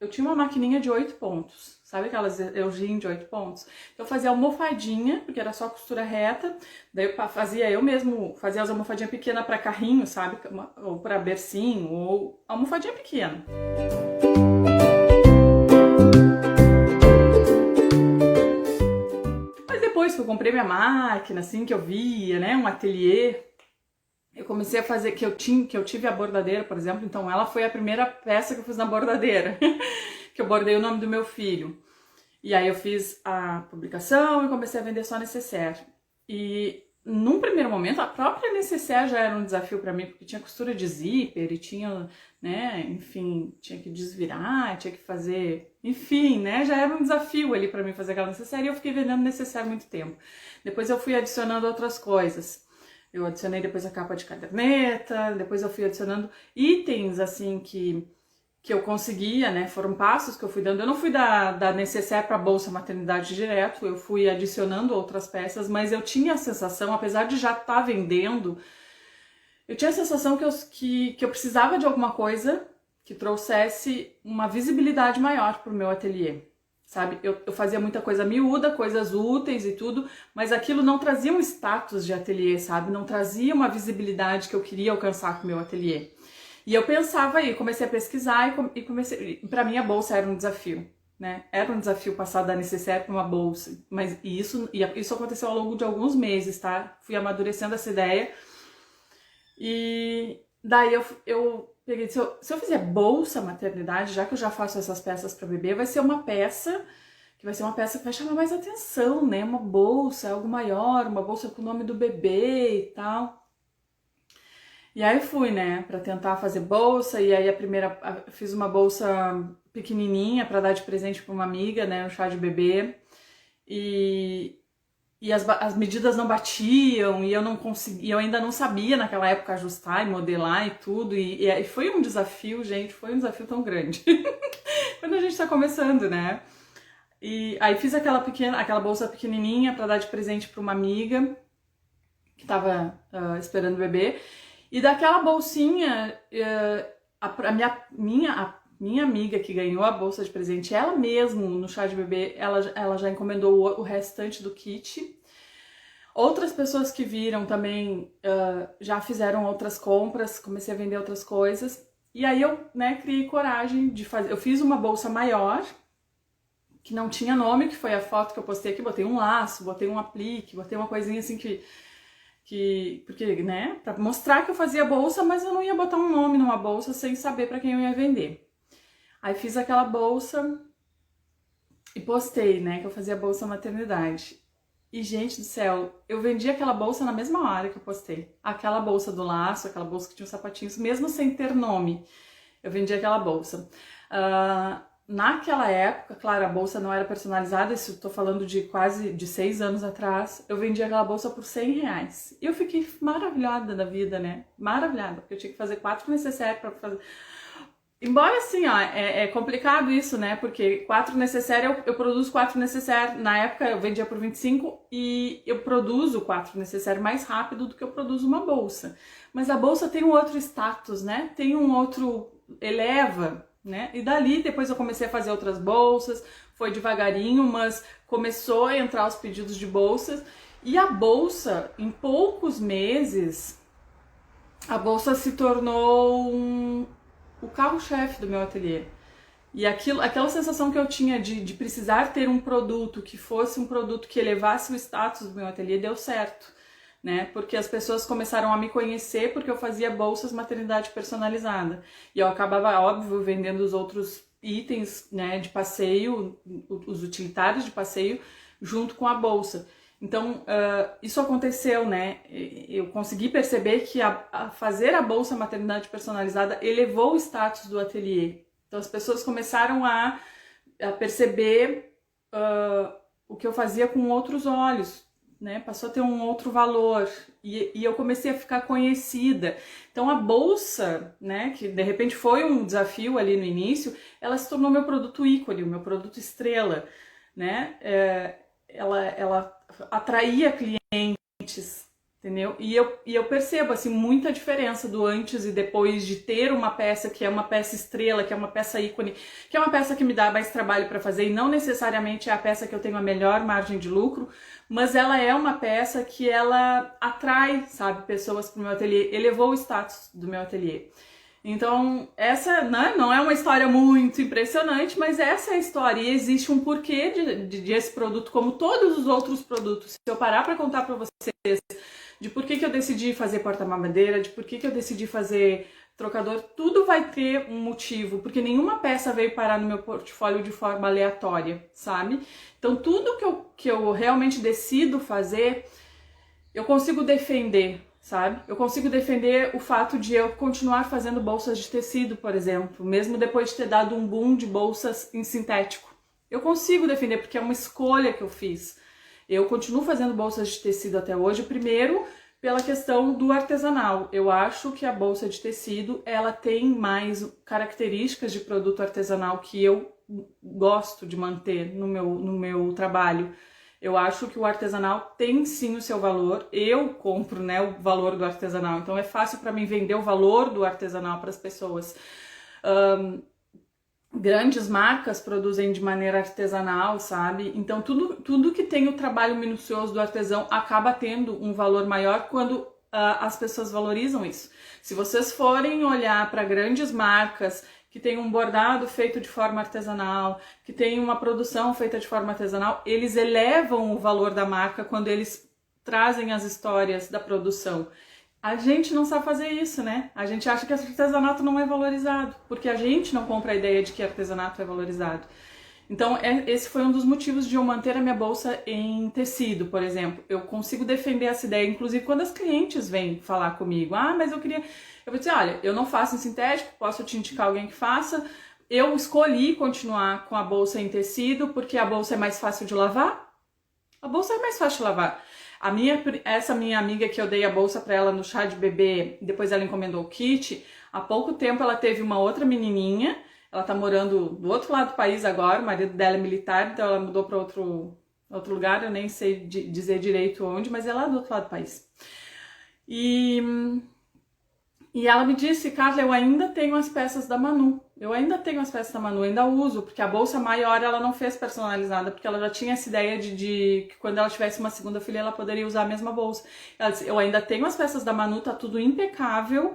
eu tinha uma maquininha de 8 pontos, sabe aquelas Eugene de 8 pontos? Então eu fazia almofadinha, porque era só costura reta, daí eu mesmo fazia as almofadinhas pequenas para carrinho, sabe? Ou para bercinho, ou almofadinha pequena. Mas depois que eu comprei minha máquina, assim, que eu via, né, um ateliê, eu comecei a fazer, que eu tive a bordadeira, por exemplo, então ela foi a primeira peça que eu fiz na bordadeira, que eu bordei o nome do meu filho. E aí eu fiz a publicação e comecei a vender só necessaire. E num primeiro momento, a própria necessaire já era um desafio para mim, porque tinha costura de zíper e tinha, né, enfim, tinha que desvirar, tinha que fazer, enfim, né, já era um desafio ali para mim fazer aquela necessaire e eu fiquei vendendo necessaire muito tempo. Depois eu fui adicionando outras coisas. Eu adicionei depois a capa de caderneta, depois eu fui adicionando itens, assim, que eu conseguia, né, foram passos que eu fui dando. Eu não fui da necessaire para bolsa maternidade direto, eu fui adicionando outras peças, mas eu tinha a sensação, apesar de já estar vendendo, eu tinha a sensação que eu precisava de alguma coisa que trouxesse uma visibilidade maior para o meu ateliê. Sabe, eu fazia muita coisa miúda, coisas úteis e tudo, mas aquilo não trazia um status de ateliê, sabe? Não trazia uma visibilidade que eu queria alcançar com o meu ateliê. E eu pensava aí, comecei a pesquisar e comecei. Para mim a bolsa era um desafio, né? Era um desafio passar da necessaire para uma bolsa, mas isso aconteceu ao longo de alguns meses, tá? Fui amadurecendo essa ideia e daí eu peguei, se eu fizer bolsa maternidade, já que eu já faço essas peças para bebê, vai ser uma peça que vai chamar mais atenção, né? Uma bolsa, algo maior, uma bolsa com o nome do bebê e tal. E aí fui, né, para tentar fazer bolsa, e aí fiz uma bolsa pequenininha para dar de presente para uma amiga, né, um chá de bebê. E as medidas não batiam, e eu não conseguia, eu ainda não sabia naquela época ajustar e modelar e tudo, e foi um desafio, gente, foi um desafio tão grande. Quando a gente tá começando, né? E aí fiz aquela bolsa pequenininha para dar de presente para uma amiga que tava esperando o bebê. E daquela bolsinha, a minha amiga que ganhou a bolsa de presente, ela mesmo, no chá de bebê, ela já encomendou o restante do kit. Outras pessoas que viram também já fizeram outras compras, comecei a vender outras coisas. E aí eu, né, criei coragem de fazer. Eu fiz uma bolsa maior, que não tinha nome, que foi a foto que eu postei aqui. Botei um laço, botei um aplique, botei uma coisinha assim porque, né, pra mostrar que eu fazia bolsa, mas eu não ia botar um nome numa bolsa sem saber para quem eu ia vender. Aí fiz aquela bolsa e postei, né, que eu fazia bolsa maternidade. E, gente do céu, eu vendi aquela bolsa na mesma hora que eu postei. Aquela bolsa do laço, aquela bolsa que tinha os sapatinhos, mesmo sem ter nome, eu vendi aquela bolsa. Naquela época, claro, a bolsa não era personalizada, isso eu tô falando de quase 6 anos atrás, eu vendi aquela bolsa por R$100. E eu fiquei maravilhada da vida, né? Maravilhada, porque eu tinha que fazer 4 necessaires para fazer. Embora assim, ó, é complicado isso, né? Porque 4 necessaires, eu produzo 4 necessaires. Na época eu vendia por 25 e eu produzo 4 necessaires mais rápido do que eu produzo uma bolsa. Mas a bolsa tem um outro status, né? Tem um outro. Eleva, né? E dali depois eu comecei a fazer outras bolsas, foi devagarinho, mas começou a entrar os pedidos de bolsas. E a bolsa, em poucos meses, a bolsa se tornou o carro-chefe do meu ateliê. E aquela sensação que eu tinha de precisar ter um produto que fosse um produto que elevasse o status do meu ateliê deu certo, né? Porque as pessoas começaram a me conhecer porque eu fazia bolsas maternidade personalizada. E eu acabava, óbvio, vendendo os outros itens, né, de passeio, os utilitários de passeio, junto com a bolsa. Então, isso aconteceu, né? Eu consegui perceber que fazer a bolsa maternidade personalizada elevou o status do ateliê. Então, as pessoas começaram a perceber o que eu fazia com outros olhos, né? Passou a ter um outro valor e eu comecei a ficar conhecida. Então, a bolsa, né, que de repente foi um desafio ali no início, ela se tornou meu produto ícone, o meu produto estrela, né? Ela atraía clientes, entendeu? E eu percebo, assim, muita diferença do antes e depois de ter uma peça que é uma peça estrela, que é uma peça ícone, que é uma peça que me dá mais trabalho para fazer e não necessariamente é a peça que eu tenho a melhor margem de lucro, mas ela é uma peça que ela atrai, sabe, pessoas para o meu ateliê, elevou o status do meu ateliê. Então, essa, né, não é uma história muito impressionante, mas essa é a história e existe um porquê de esse produto, como todos os outros produtos. Se eu parar para contar para vocês de por que eu decidi fazer porta-mamadeira, de por que eu decidi fazer trocador, tudo vai ter um motivo, porque nenhuma peça veio parar no meu portfólio de forma aleatória, sabe? Então, tudo que eu realmente decido fazer, eu consigo defender, sabe? Eu consigo defender o fato de eu continuar fazendo bolsas de tecido, por exemplo, mesmo depois de ter dado um boom de bolsas em sintético. Eu consigo defender porque é uma escolha que eu fiz. Eu continuo fazendo bolsas de tecido até hoje, primeiro pela questão do artesanal. Eu acho que a bolsa de tecido, ela tem mais características de produto artesanal que eu gosto de manter no meu trabalho. Eu acho que o artesanal tem sim o seu valor, eu compro, né, o valor do artesanal, então é fácil para mim vender o valor do artesanal para as pessoas. Grandes marcas produzem de maneira artesanal, sabe? Então tudo que tem o trabalho minucioso do artesão acaba tendo um valor maior quando as pessoas valorizam isso. Se vocês forem olhar para grandes marcas que tem um bordado feito de forma artesanal, que tem uma produção feita de forma artesanal, eles elevam o valor da marca quando eles trazem as histórias da produção. A gente não sabe fazer isso, né? A gente acha que artesanato não é valorizado, porque a gente não compra a ideia de que artesanato é valorizado. Então, esse foi um dos motivos de eu manter a minha bolsa em tecido, por exemplo. Eu consigo defender essa ideia, inclusive quando as clientes vêm falar comigo. Ah, mas eu queria... Eu vou dizer, olha, eu não faço em sintético, posso te indicar alguém que faça. Eu escolhi continuar com a bolsa em tecido, porque a bolsa é mais fácil de lavar. A bolsa é mais fácil de lavar. Essa minha amiga que eu dei a bolsa para ela no chá de bebê, depois ela encomendou o kit, há pouco tempo ela teve uma outra menininha, ela tá morando do outro lado do país agora, o marido dela é militar, então ela mudou para outro lugar, eu nem sei dizer direito onde, mas é lá do outro lado do país. E ela me disse, Carla, eu ainda tenho as peças da Manu. Eu ainda tenho as peças da Manu, ainda uso, porque a bolsa maior ela não fez personalizada, porque ela já tinha essa ideia de que quando ela tivesse uma segunda filha ela poderia usar a mesma bolsa. Ela disse, eu ainda tenho as peças da Manu, tá tudo impecável.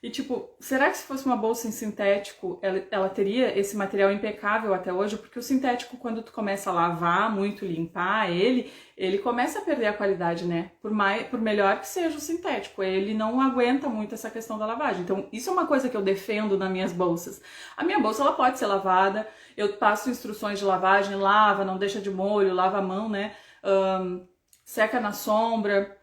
E tipo, será que se fosse uma bolsa em sintético, ela teria esse material impecável até hoje? Porque o sintético, quando tu começa a lavar muito, limpar ele começa a perder a qualidade, né? Por melhor que seja o sintético, ele não aguenta muito essa questão da lavagem. Então, isso é uma coisa que eu defendo nas minhas bolsas. A minha bolsa, ela pode ser lavada, eu passo instruções de lavagem, lava, não deixa de molho, lava a mão, né? Seca na sombra.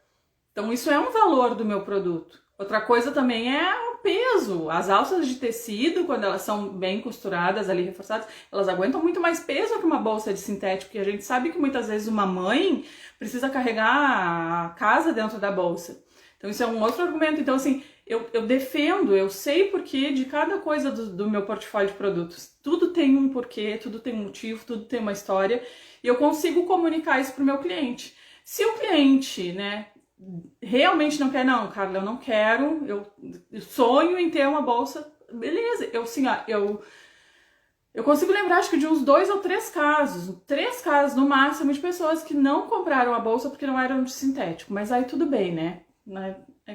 Então, isso é um valor do meu produto. Outra coisa também é o peso. As alças de tecido, quando elas são bem costuradas ali, reforçadas, elas aguentam muito mais peso que uma bolsa de sintético. E a gente sabe que muitas vezes uma mãe precisa carregar a casa dentro da bolsa. Então isso é um outro argumento. Então assim, eu defendo, eu sei o porquê de cada coisa do meu portfólio de produtos. Tudo tem um porquê, tudo tem um motivo, tudo tem uma história. E eu consigo comunicar isso para o meu cliente. Se o cliente, né, realmente não quer, não, Carla, eu não quero, eu sonho em ter uma bolsa, beleza, eu consigo lembrar, acho que de uns 2 ou 3 casos no máximo de pessoas que não compraram a bolsa porque não eram de sintético, mas aí tudo bem, né,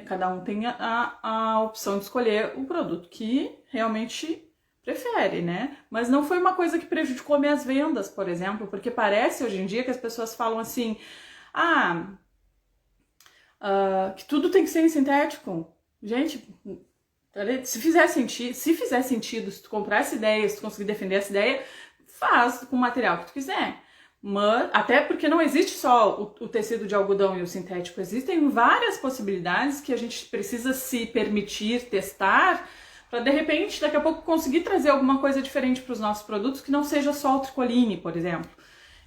cada um tem a opção de escolher o produto que realmente prefere, né, mas não foi uma coisa que prejudicou minhas vendas, por exemplo, porque parece hoje em dia que as pessoas falam assim, que tudo tem que ser em sintético. Gente, se fizer sentido, se tu comprar essa ideia, se tu conseguir defender essa ideia, faz com o material que tu quiser. Mas, até porque não existe só o tecido de algodão e o sintético, existem várias possibilidades que a gente precisa se permitir testar para de repente, daqui a pouco, conseguir trazer alguma coisa diferente para os nossos produtos que não seja só o tricoline, por exemplo.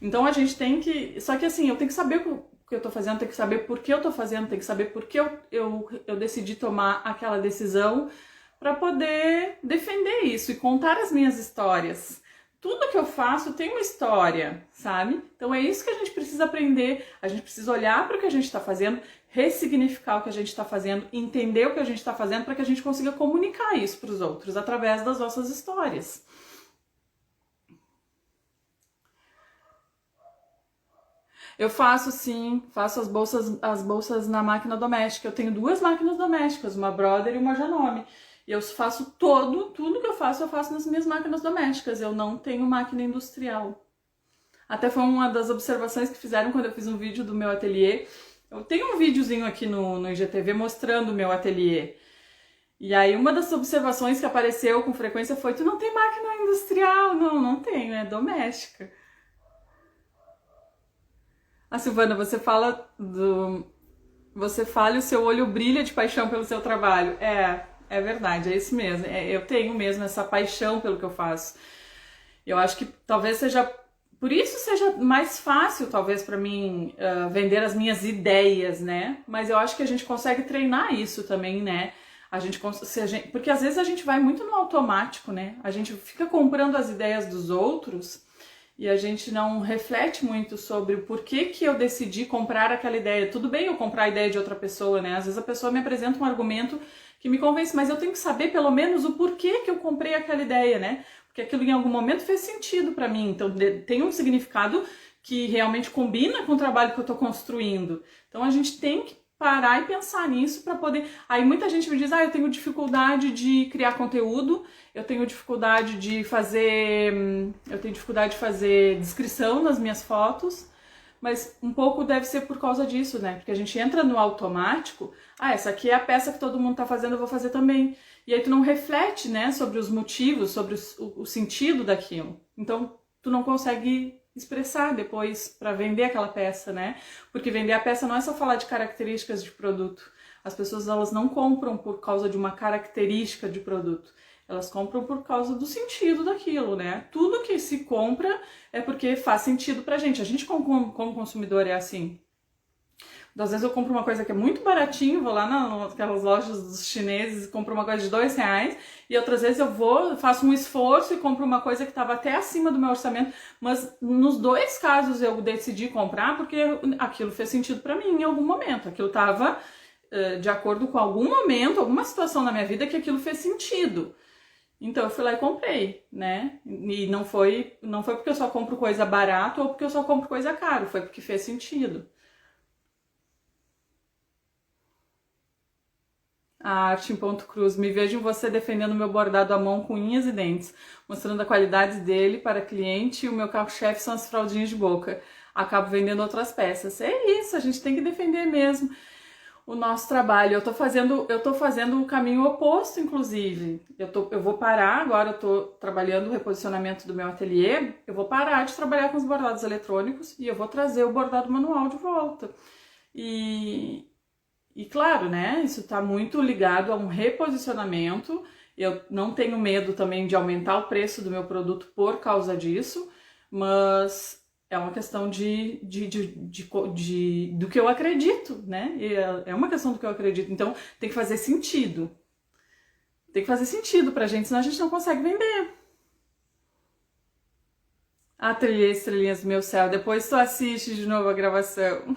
Então a gente tem que... Só que assim, eu tenho que saber o que eu tô fazendo, tenho que saber por que eu tô fazendo, tenho que saber por que eu decidi tomar aquela decisão para poder defender isso e contar as minhas histórias. Tudo que eu faço tem uma história, sabe? Então é isso que a gente precisa aprender. A gente precisa olhar para o que a gente está fazendo, ressignificar o que a gente está fazendo, entender o que a gente está fazendo para que a gente consiga comunicar isso para os outros através das nossas histórias. Eu faço sim, faço as bolsas na máquina doméstica. Eu tenho 2 máquinas domésticas, uma Brother e uma Janome. E eu faço tudo que eu faço nas minhas máquinas domésticas. Eu não tenho máquina industrial. Até foi uma das observações que fizeram quando eu fiz um vídeo do meu ateliê. Eu tenho um videozinho aqui no IGTV mostrando o meu ateliê. E aí uma das observações que apareceu com frequência foi: tu não tem máquina industrial? Não, não tenho, é doméstica. A Silvana, você fala e o seu olho brilha de paixão pelo seu trabalho. É verdade, é isso mesmo. Eu tenho mesmo essa paixão pelo que eu faço. Eu acho que talvez seja, por isso seja mais fácil, talvez, para mim vender as minhas ideias, né? Mas eu acho que a gente consegue treinar isso também, né? Porque às vezes a gente vai muito no automático, né? A gente fica comprando as ideias dos outros e a gente não reflete muito sobre o porquê que eu decidi comprar aquela ideia. Tudo bem eu comprar a ideia de outra pessoa, né? Às vezes a pessoa me apresenta um argumento que me convence, mas eu tenho que saber pelo menos o porquê que eu comprei aquela ideia, né? Porque aquilo em algum momento fez sentido para mim, então tem um significado que realmente combina com o trabalho que eu tô construindo. Então a gente tem que parar e pensar nisso para poder... Aí muita gente me diz: eu tenho dificuldade de criar conteúdo, eu tenho dificuldade de fazer descrição nas minhas fotos, mas um pouco deve ser por causa disso, né? Porque a gente entra no automático: essa aqui é a peça que todo mundo tá fazendo, eu vou fazer também. E aí tu não reflete, né, sobre os motivos, sobre o sentido daquilo. Então tu não consegue expressar depois para vender aquela peça, né? Porque vender a peça não é só falar de características de produto. As pessoas, elas não compram por causa de uma característica de produto. Elas compram por causa do sentido daquilo, né? Tudo que se compra é porque faz sentido pra gente. A gente como consumidor é assim. Às vezes eu compro uma coisa que é muito baratinho, vou lá naquelas lojas dos chineses e compro uma coisa de R$2, e outras vezes faço um esforço e compro uma coisa que estava até acima do meu orçamento, mas nos 2 casos eu decidi comprar porque aquilo fez sentido para mim em algum momento, aquilo estava de acordo com algum momento, alguma situação na minha vida que aquilo fez sentido. Então eu fui lá e comprei, né? E não foi porque eu só compro coisa barata ou porque eu só compro coisa cara, foi porque fez sentido. A arte em ponto cruz. Me vejo em você defendendo meu bordado à mão com unhas e dentes, mostrando a qualidade dele para cliente, e o meu carro-chefe são as fraldinhas de boca. Acabo vendendo outras peças. É isso, a gente tem que defender mesmo o nosso trabalho. Eu tô fazendo o caminho oposto, inclusive. Eu vou parar, agora eu tô trabalhando o reposicionamento do meu ateliê, eu vou parar de trabalhar com os bordados eletrônicos e eu vou trazer o bordado manual de volta. E claro, né, isso está muito ligado a um reposicionamento. Eu não tenho medo também de aumentar o preço do meu produto por causa disso, mas é uma questão do que eu acredito, né? É uma questão do que eu acredito. Então tem que fazer sentido. Tem que fazer sentido pra gente, senão a gente não consegue vender. Ateliê Estrelinhas do Meu Céu, depois tu assiste de novo a gravação.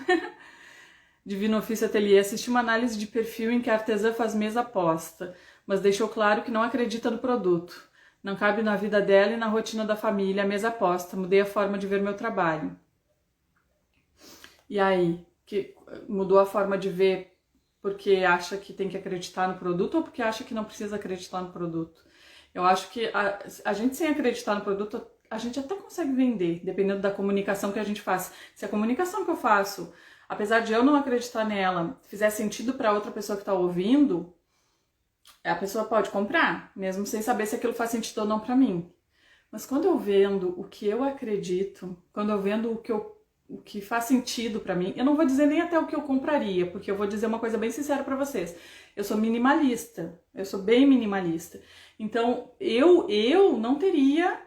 Divino Ofício Ateliê, assisti uma análise de perfil em que a artesã faz mesa aposta, mas deixou claro que não acredita no produto. Não cabe na vida dela e na rotina da família a mesa aposta. Mudei a forma de ver meu trabalho. E aí, que mudou a forma de ver porque acha que tem que acreditar no produto ou porque acha que não precisa acreditar no produto? Eu acho que a gente, sem acreditar no produto, a gente até consegue vender, dependendo da comunicação que a gente faz. Se a comunicação que eu faço, apesar de eu não acreditar nela, fizer sentido para outra pessoa que está ouvindo, a pessoa pode comprar, mesmo sem saber se aquilo faz sentido ou não para mim. Mas quando eu vendo o que eu acredito, quando eu vendo o que faz sentido para mim, eu não vou dizer nem até o que eu compraria, porque eu vou dizer uma coisa bem sincera para vocês. Eu sou minimalista, eu sou bem minimalista. Então, eu não teria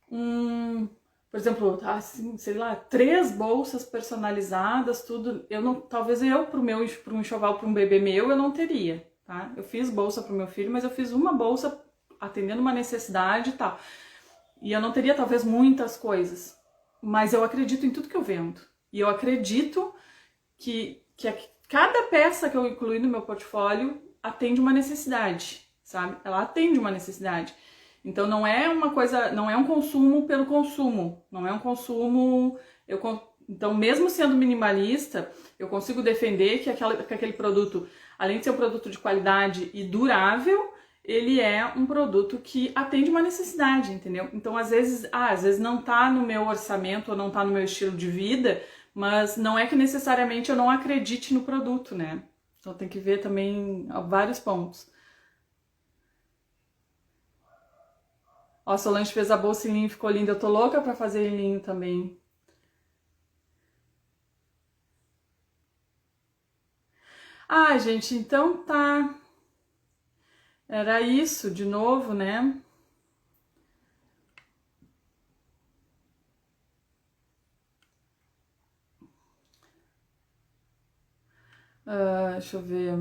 por exemplo, assim, sei lá, 3 bolsas personalizadas, tudo. Talvez para um enxoval, para um bebê meu, eu não teria, tá? Eu fiz bolsa para o meu filho, mas eu fiz uma bolsa atendendo uma necessidade e tal. E eu não teria talvez muitas coisas, mas eu acredito em tudo que eu vendo. E eu acredito que cada peça que eu incluí no meu portfólio atende uma necessidade, sabe? Ela atende uma necessidade. Então não é uma coisa, não é um consumo pelo consumo, não é um consumo. Então, mesmo sendo minimalista, eu consigo defender que aquele produto, além de ser um produto de qualidade e durável, ele é um produto que atende uma necessidade, entendeu? Então, às vezes não tá no meu orçamento ou não tá no meu estilo de vida, mas não é que necessariamente eu não acredite no produto, né? Então tem que ver também vários pontos. Ó, a Solange fez a bolsa em linho, ficou linda. Eu tô louca pra fazer em linho também. Ah, gente, então tá. Era isso de novo, né? Deixa eu ver.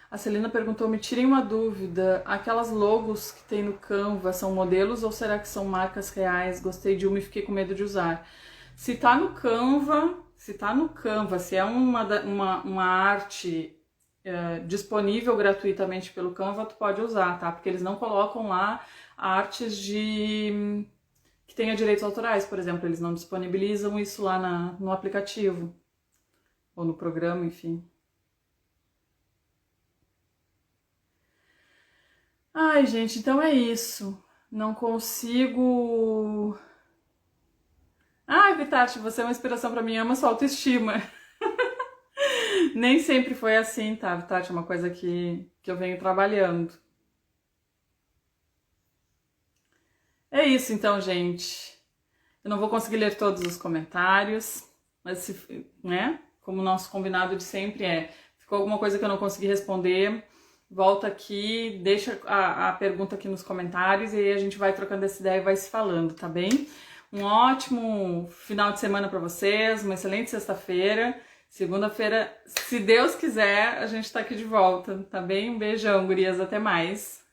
A Celina perguntou, me tirem uma dúvida, aquelas logos que tem no Canva são modelos ou será que são marcas reais? Gostei de uma e fiquei com medo de usar. Se tá no Canva, se é uma arte disponível gratuitamente pelo Canva, tu pode usar, tá? Porque eles não colocam lá artes que tenha direitos autorais, por exemplo, eles não disponibilizam isso lá no aplicativo ou no programa, enfim. Ai, gente, então é isso. Não consigo. Ai, Vitati, você é uma inspiração pra mim, ama sua autoestima. Nem sempre foi assim, tá, Vitati? É uma coisa que eu venho trabalhando. É isso então, gente. Eu não vou conseguir ler todos os comentários, mas né? Como o nosso combinado de sempre ficou alguma coisa que eu não consegui responder, volta aqui, deixa a pergunta aqui nos comentários e aí a gente vai trocando essa ideia e vai se falando, tá bem? Um ótimo final de semana para vocês, uma excelente sexta-feira. Segunda-feira, se Deus quiser, a gente tá aqui de volta, tá bem? Um beijão, gurias, até mais.